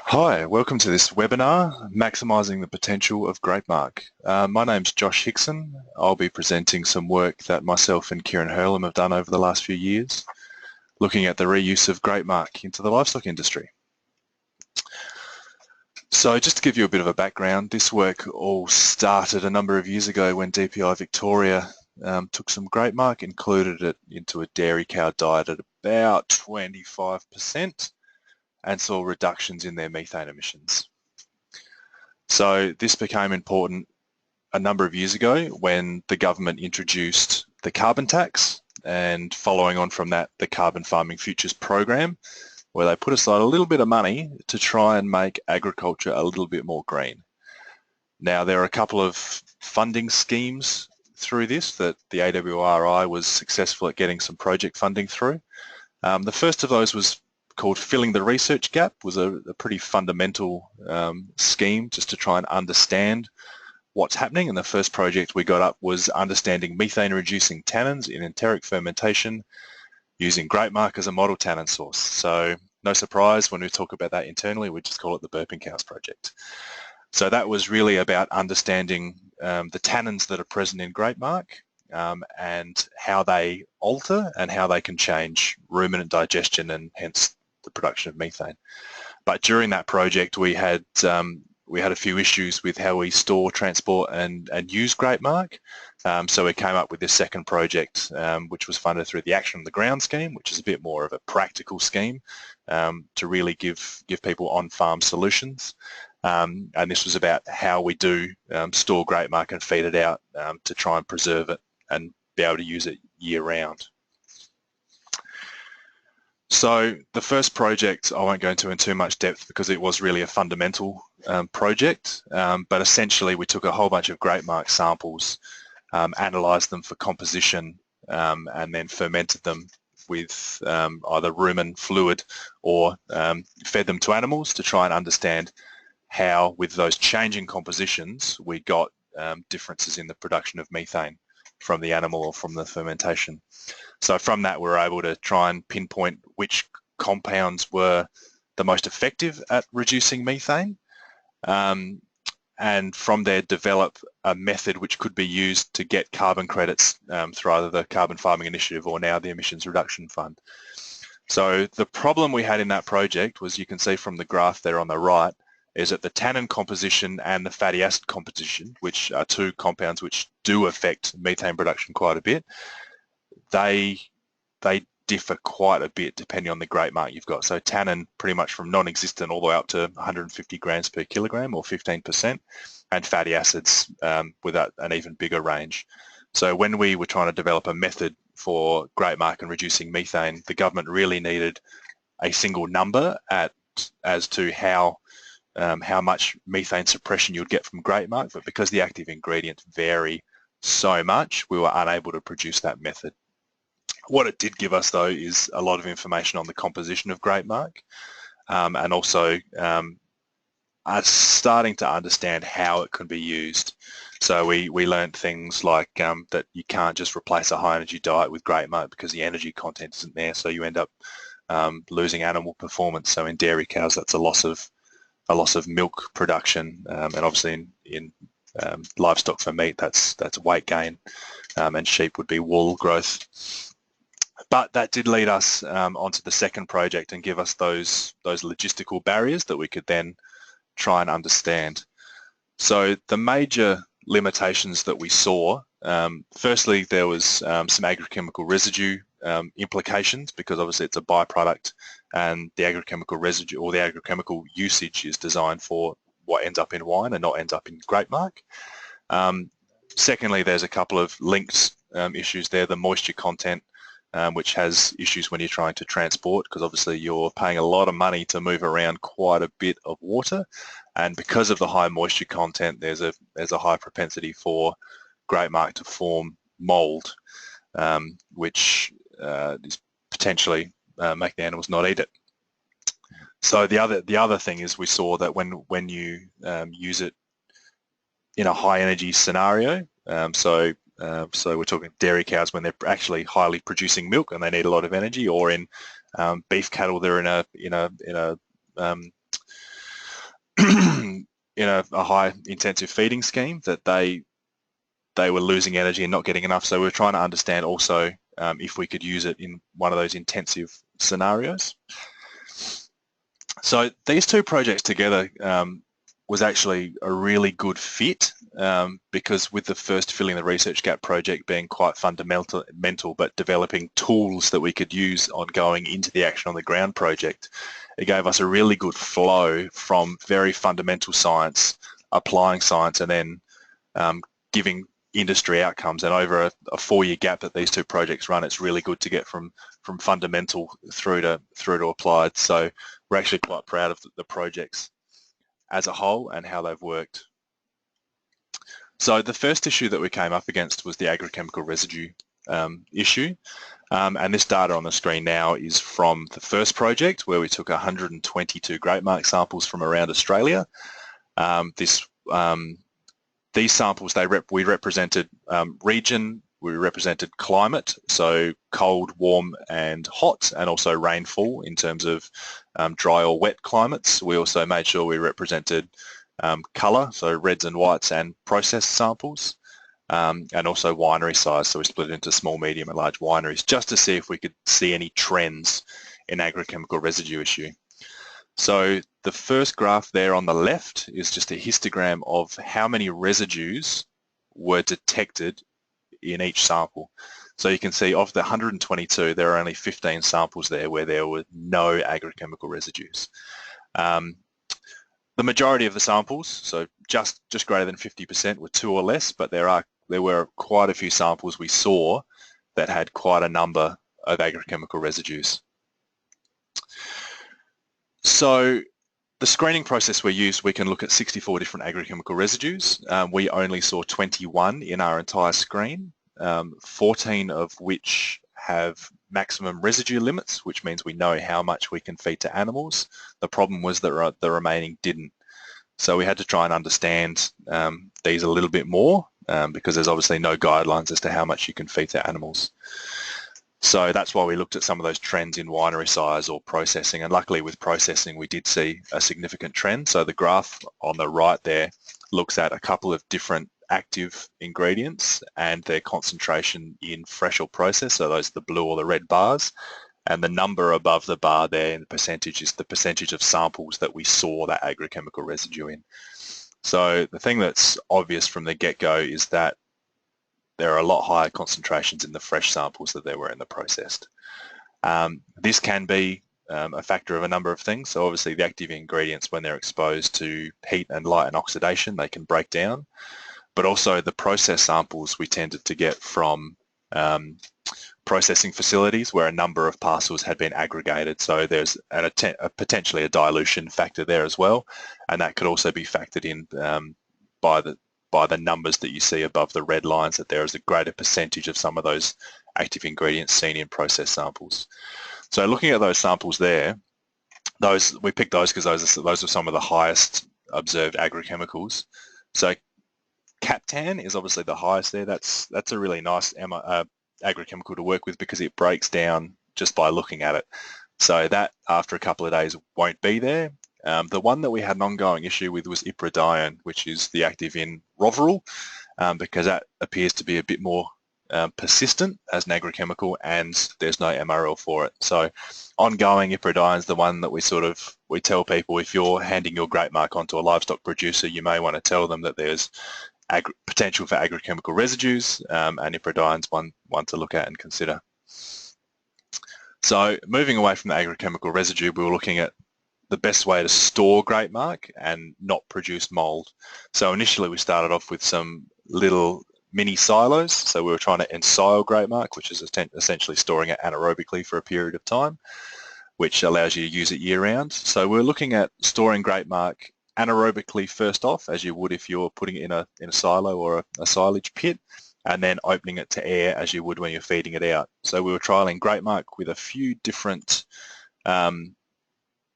Hi, welcome to this webinar, Maximising the Potential of Grape Marc. My name's Josh Hixson. I'll be presenting some work that myself and Kieran Hurlem have done over the last few years, looking at the reuse of grape marc into the livestock industry. So just to give you a bit of a background, this work all started a number of years ago when DPI Victoria took some grape marc, included it into a dairy cow diet at about 25%. And saw reductions in their methane emissions. So this became important a number of years ago when the government introduced the carbon tax, and following on from that, the Carbon Farming Futures program, where they put aside a little bit of money to try and make agriculture a little bit more green. Now, there are a couple of funding schemes through this that the AWRI was successful at getting some project funding through. The first of those was called Filling the Research Gap, was a pretty fundamental scheme just to try and understand what's happening. And the first project we got up was understanding methane reducing tannins in enteric fermentation using grape marc as a model tannin source. So no surprise when we talk about that internally, we just call it the Burping Cows project. So that was really about understanding the tannins that are present in grape marc and how they alter and how they can change ruminant digestion and hence the production of methane. But during that project we had a few issues with how we store, transport and use grape marc. So we came up with this second project which was funded through the Action on the Ground scheme, which is a bit more of a practical scheme to really give people on-farm solutions. And this was about how we do store grape marc and feed it out to try and preserve it and be able to use it year-round. So the first project I won't go into in too much depth because it was really a fundamental project, but essentially we took a whole bunch of grape marc samples, analysed them for composition and then fermented them with either rumen fluid or fed them to animals to try and understand how, with those changing compositions, we got differences in the production of methane from the animal or from the fermentation. So from that we were able to try and pinpoint which compounds were the most effective at reducing methane, and from there develop a method which could be used to get carbon credits through either the Carbon Farming Initiative or now the Emissions Reduction Fund. So the problem we had in that project was, you can see from the graph there on the right, is that the tannin composition and the fatty acid composition, which are two compounds which do affect methane production quite a bit, they differ quite a bit depending on the grape marc you've got. So tannin pretty much from non-existent all the way up to 150 grams per kilogram or 15%, and fatty acids with an even bigger range. So when we were trying to develop a method for grape marc and reducing methane, the government really needed a single number as to how much methane suppression you would get from grape marc, but because the active ingredients vary so much, we were unable to produce that method. What it did give us though is a lot of information on the composition of grape marc and also starting to understand how it can be used. So we learned things like that you can't just replace a high energy diet with grape marc because the energy content isn't there, so you end up losing animal performance. So in dairy cows that's a loss of milk production, and obviously in livestock for meat that's weight gain, and sheep would be wool growth. But that did lead us onto the second project and give us those logistical barriers that we could then try and understand. So the major limitations that we saw, firstly there was some agrochemical residue implications, because obviously it's a byproduct and the agrochemical residue or the agrochemical usage is designed for what ends up in wine and not ends up in grape marc. Secondly, there's a couple of linked issues there, the moisture content, which has issues when you're trying to transport, because obviously you're paying a lot of money to move around quite a bit of water, and because of the high moisture content there's a high propensity for grape marc to form mould, which is potentially make the animals not eat it. So the other thing is, we saw that when you use it in a high energy scenario, so we're talking dairy cows when they're actually highly producing milk and they need a lot of energy, or in beef cattle they're in a in a high intensive feeding scheme that they were losing energy and not getting enough. So we're trying to understand also if we could use it in one of those intensive scenarios. So these two projects together was actually a really good fit because with the first Filling the Research Gap project being quite fundamental, but developing tools that we could use on going into the Action on the Ground project, it gave us a really good flow from very fundamental science, applying science, and then giving industry outcomes. And over a 4-year gap that these two projects run, it's really good to get from fundamental through to applied. So we're actually quite proud of the projects as a whole and how they've worked. So the first issue that we came up against was the agrochemical residue issue. And this data on the screen now is from the first project where we took 122 grape marc samples from around Australia. These samples, we represented region, we represented climate, so cold, warm and hot, and also rainfall in terms of dry or wet climates. We also made sure we represented colour, so reds and whites, and processed samples, and also winery size, so we split it into small, medium and large wineries just to see if we could see any trends in agrochemical residue issue. So the first graph there on the left is just a histogram of how many residues were detected in each sample. So you can see of the 122, there are only 15 samples there where there were no agrochemical residues. The majority of the samples, so just greater than 50%, were 2 or less, but there were quite a few samples we saw that had quite a number of agrochemical residues. So the screening process we used, we can look at 64 different agrochemical residues. We only saw 21 in our entire screen, 14 of which have maximum residue limits, which means we know how much we can feed to animals. The problem was that the remaining didn't. So we had to try and understand these a little bit more because there's obviously no guidelines as to how much you can feed to animals. So that's why we looked at some of those trends in winery size or processing, and luckily with processing we did see a significant trend. So the graph on the right there looks at a couple of different active ingredients and their concentration in fresh or processed, so those are the blue or the red bars, and the number above the bar there in the percentage is the percentage of samples that we saw that agrochemical residue in. So the thing that's obvious from the get-go is that there are a lot higher concentrations in the fresh samples than there were in the processed. This can be a factor of a number of things. So obviously the active ingredients, when they're exposed to heat and light and oxidation, they can break down. But also the processed samples we tended to get from processing facilities where a number of parcels had been aggregated. So there's potentially a dilution factor there as well. And that could also be factored in by the numbers that you see above the red lines, that there is a greater percentage of some of those active ingredients seen in processed samples. So looking at those samples there, we picked those because those are some of the highest observed agrochemicals. So Captan is obviously the highest there. That's a really nice agrochemical to work with because it breaks down just by looking at it. So that after a couple of days won't be there. The one that we had an ongoing issue with was iprodione, which is the active in Roverol, because that appears to be a bit more persistent as an agrochemical, and there's no MRL for it. So ongoing iprodione is the one that we tell people, if you're handing your grape marc onto a livestock producer, you may want to tell them that there's potential for agrochemical residues, and iprodione's one to look at and consider. So moving away from the agrochemical residue, we were looking at the best way to store grape marc and not produce mold. So initially we started off with some little mini silos. So we were trying to ensile grape marc, which is essentially storing it anaerobically for a period of time, which allows you to use it year round. So we're looking at storing grape marc anaerobically first off, as you would if you're putting it in a silo or a silage pit, and then opening it to air as you would when you're feeding it out. So we were trialling grape marc with a few different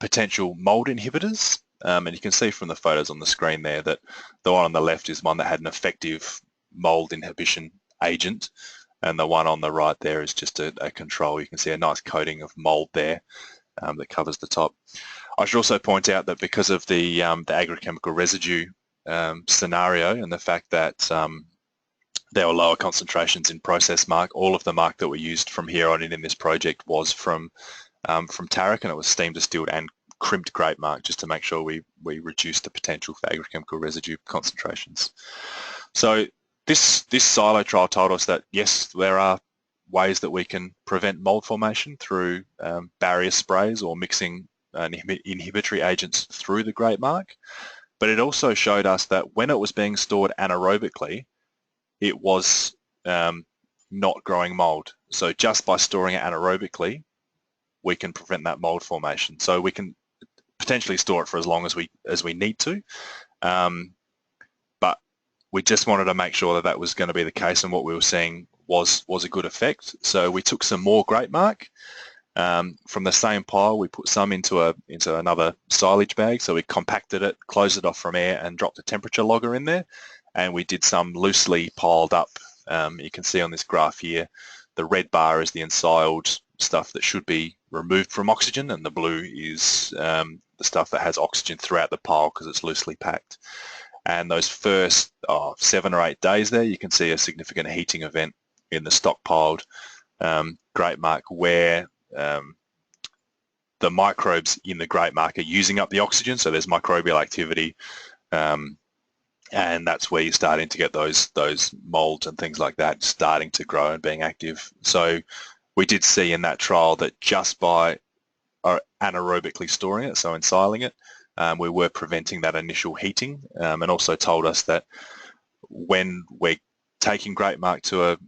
potential mold inhibitors, and you can see from the photos on the screen there that the one on the left is one that had an effective mold inhibition agent, and the one on the right there is just a control. You can see a nice coating of mold there, that covers the top. I should also point out that because of the agrochemical residue scenario and the fact that there were lower concentrations in processed marc, all of the marc that we used from here on in this project was from Tarek, and it was steam distilled and crimped grape marc, just to make sure we reduce the potential for agrochemical residue concentrations. So this silo trial told us that yes, there are ways that we can prevent mold formation through barrier sprays or mixing inhibitory agents through the grape marc, but it also showed us that when it was being stored anaerobically, it was not growing mold. So just by storing it anaerobically, we can prevent that mold formation. So we can potentially store it for as long as we need to, but we just wanted to make sure that that was going to be the case, and what we were seeing was a good effect. So we took some more grape marc from the same pile. We put some into another silage bag, so we compacted it, closed it off from air, and dropped a temperature logger in there. And we did some loosely piled up. You can see on this graph here, the red bar is the ensiled stuff that should be removed from oxygen, and the blue is the stuff that has oxygen throughout the pile because it's loosely packed. And those first 7 or 8 days there, you can see a significant heating event in the stockpiled grape marc, where the microbes in the grape marc are using up the oxygen, so there's microbial activity, and that's where you're starting to get those molds and things like that starting to grow and being active. So we did see in that trial that just by anaerobically storing it, so ensiling it, we were preventing that initial heating, and also told us that when we're taking grape marc to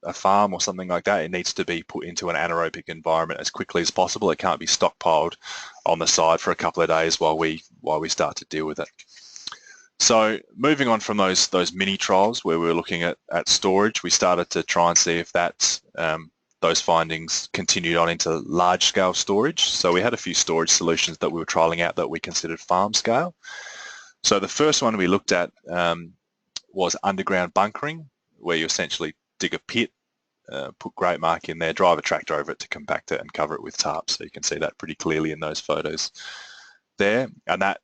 a farm or something like that, it needs to be put into an anaerobic environment as quickly as possible. It can't be stockpiled on the side for a couple of days while we start to deal with it. So moving on from those mini trials where we were looking at storage, we started to try and see if those findings continued on into large-scale storage. So we had a few storage solutions that we were trialing out that we considered farm scale. So the first one we looked at was underground bunkering, where you essentially dig a pit, put grape marc in there, drive a tractor over it to compact it and cover it with tarp. So you can see that pretty clearly in those photos there. And that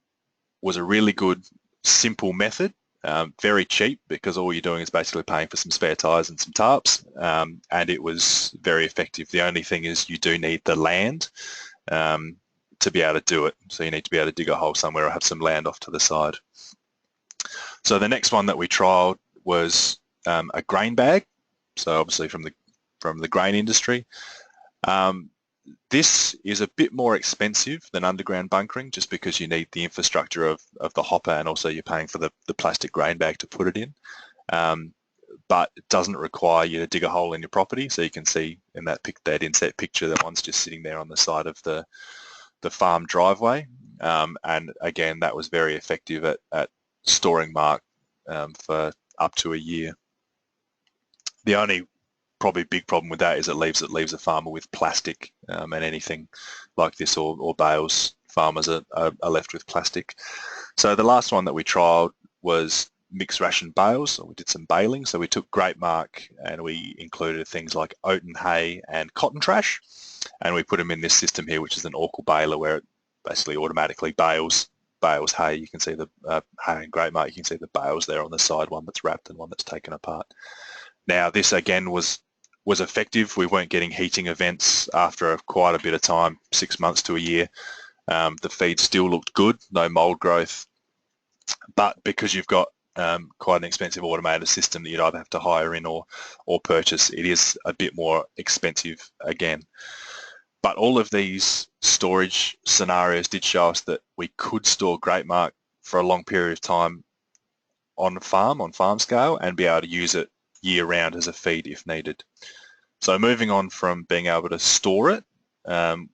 was a really good, simple method, very cheap because all you're doing is basically paying for some spare tyres and some tarps, and it was very effective. The only thing is you do need the land to be able to do it. So you need to be able to dig a hole somewhere or have some land off to the side. So the next one that we trialled was a grain bag. So obviously from the grain industry. This is a bit more expensive than underground bunkering just because you need the infrastructure of the hopper, and also you're paying for the plastic grain bag to put it in. But it doesn't require you to dig a hole in your property. So you can see in that inset picture that one's just sitting there on the side of the farm driveway. And again, that was very effective at storing marc for up to a year. The only probably big problem with that is it leaves a farmer with plastic, and anything like this or bales, farmers are left with plastic. So the last one that we trialled was mixed ration bales. So we did some baling. So we took grape marc and we included things like oat and hay and cotton trash, and we put them in this system here, which is an Orkel baler, where it basically automatically bales hay. You can see the hay and grape marc. You can see the bales there on the side, one that's wrapped and one that's taken apart. Now this again was effective. We weren't getting heating events after quite a bit of time, 6 months to a year. The feed still looked good, no mold growth, but because you've got quite an expensive automated system that you'd either have to hire in or purchase, it is a bit more expensive again. But all of these storage scenarios did show us that we could store grape marc for a long period of time on farm scale, and be able to use it year round as a feed if needed. So moving on from being able to store it,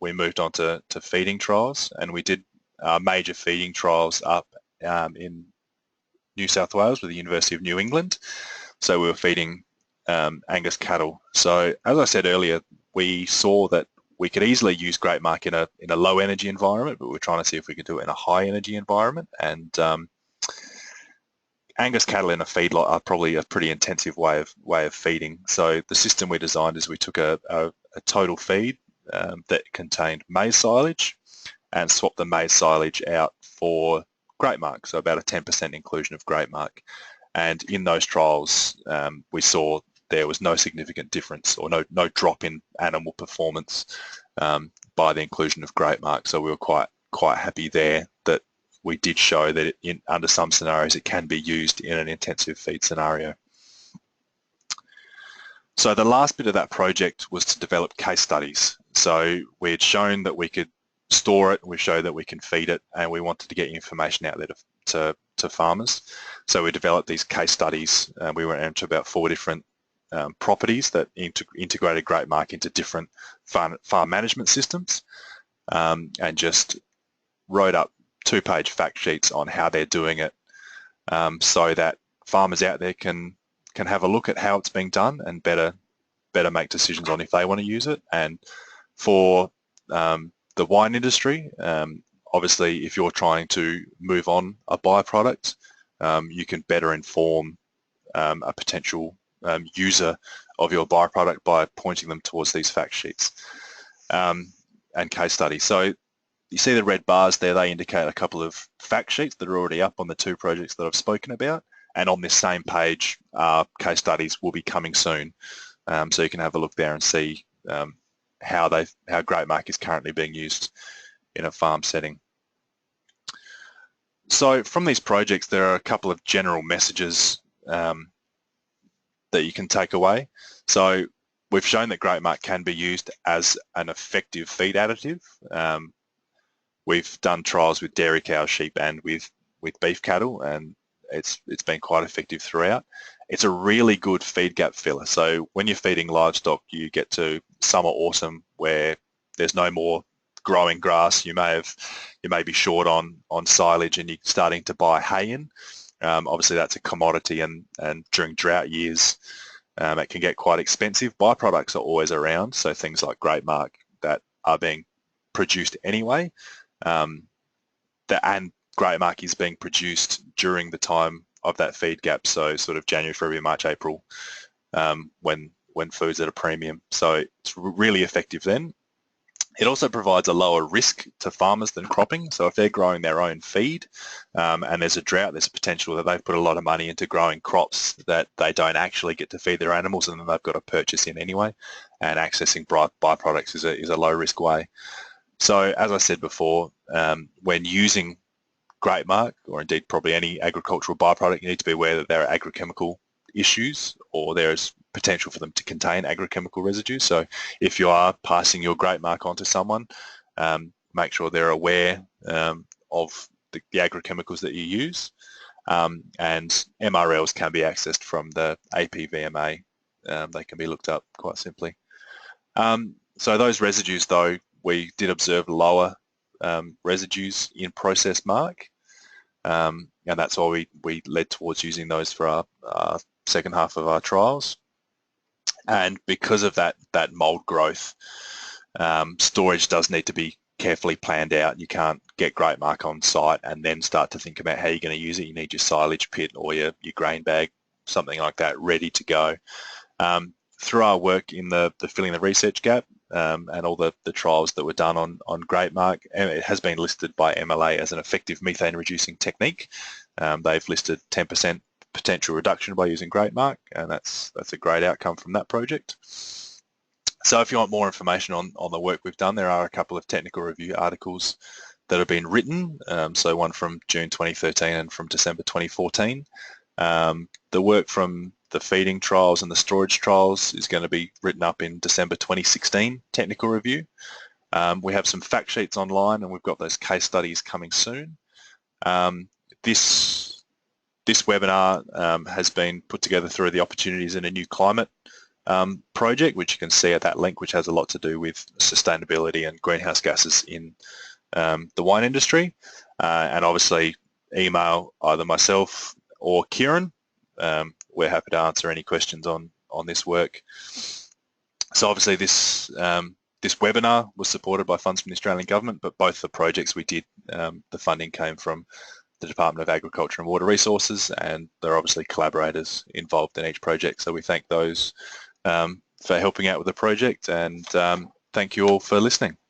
we moved on to feeding trials, and we did major feeding trials up in New South Wales with the University of New England. So we were feeding Angus cattle. So as I said earlier, we saw that we could easily use grape marc in a low energy environment, but we're trying to see if we could do it in a high energy environment. And Angus cattle in a feedlot are probably a pretty intensive way of feeding. So the system we designed is we took a total feed that contained maize silage and swapped the maize silage out for grape marc, so about a 10% inclusion of grape marc. And in those trials, we saw there was no significant difference or no drop in animal performance by the inclusion of grape marc. So we were quite happy there that we did show that under some scenarios it can be used in an intensive feed scenario. So the last bit of that project was to develop case studies. So we had shown that we could store it, we showed that we can feed it, and we wanted to get information out there to farmers. So we developed these case studies. We went into about 4 different properties that integrated grape marc into different farm management systems, and just wrote up 2-page fact sheets on how they're doing it, so that farmers out there can have a look at how it's being done and better make decisions on if they want to use it. And for the wine industry, obviously if you're trying to move on a byproduct, you can better inform a potential user of your byproduct by pointing them towards these fact sheets and case studies. So you see the red bars there, they indicate a couple of fact sheets that are already up on the 2 projects that I've spoken about. And on this same page, case studies will be coming soon. So you can have a look there and see how grape marc is currently being used in a farm setting. So from these projects, there are a couple of general messages that you can take away. So we've shown that grape marc can be used as an effective feed additive. We've done trials with dairy cows, sheep, and with beef cattle, and it's been quite effective throughout. It's a really good feed gap filler. So when you're feeding livestock, you get to summer, autumn, where there's no more growing grass. You may be short on silage, and you're starting to buy hay in. Obviously, that's a commodity, and during drought years, it can get quite expensive. Byproducts are always around, so things like grape marc that are being produced anyway, and grape marc is being produced during the time of that feed gap, so sort of January, February, March, April, when food's at a premium. So it's really effective then. It also provides a lower risk to farmers than cropping. So if they're growing their own feed and there's a drought, there's a potential that they've put a lot of money into growing crops that they don't actually get to feed their animals, and then they've got to purchase in anyway. And accessing byproducts is a low risk way. So as I said before, when using grape marc, or indeed probably any agricultural byproduct, you need to be aware that there are agrochemical issues, or there's potential for them to contain agrochemical residue. So if you are passing your grape marc on to someone, make sure they're aware of the agrochemicals that you use, and MRLs can be accessed from the APVMA. They can be looked up quite simply. So those residues, though, we did observe lower residues in processed marc, and that's why we led towards using those for our second half of our trials. And because of that mold growth, storage does need to be carefully planned out. You can't get grape marc on site and then start to think about how you're going to use it. You need your silage pit or your grain bag, something like that, ready to go. Through our work in the filling the research gap, and all the trials that were done on grape marc, it has been listed by MLA as an effective methane reducing technique. They've listed 10% potential reduction by using grape marc, and that's a great outcome from that project. So if you want more information on the work we've done, there are a couple of technical review articles that have been written, so one from June 2013 and from December 2014. The work from the feeding trials and the storage trials is going to be written up in December 2016 technical review. We have some fact sheets online, and we've got those case studies coming soon. This webinar has been put together through the Opportunities in a New Climate project, which you can see at that link, which has a lot to do with sustainability and greenhouse gases in the wine industry. And obviously email either myself or Kieran. We're happy to answer any questions on this work. So obviously this webinar was supported by funds from the Australian Government, but both the projects we did, the funding came from the Department of Agriculture and Water Resources, and there are obviously collaborators involved in each project. So we thank those for helping out with the project, and Thank you all for listening.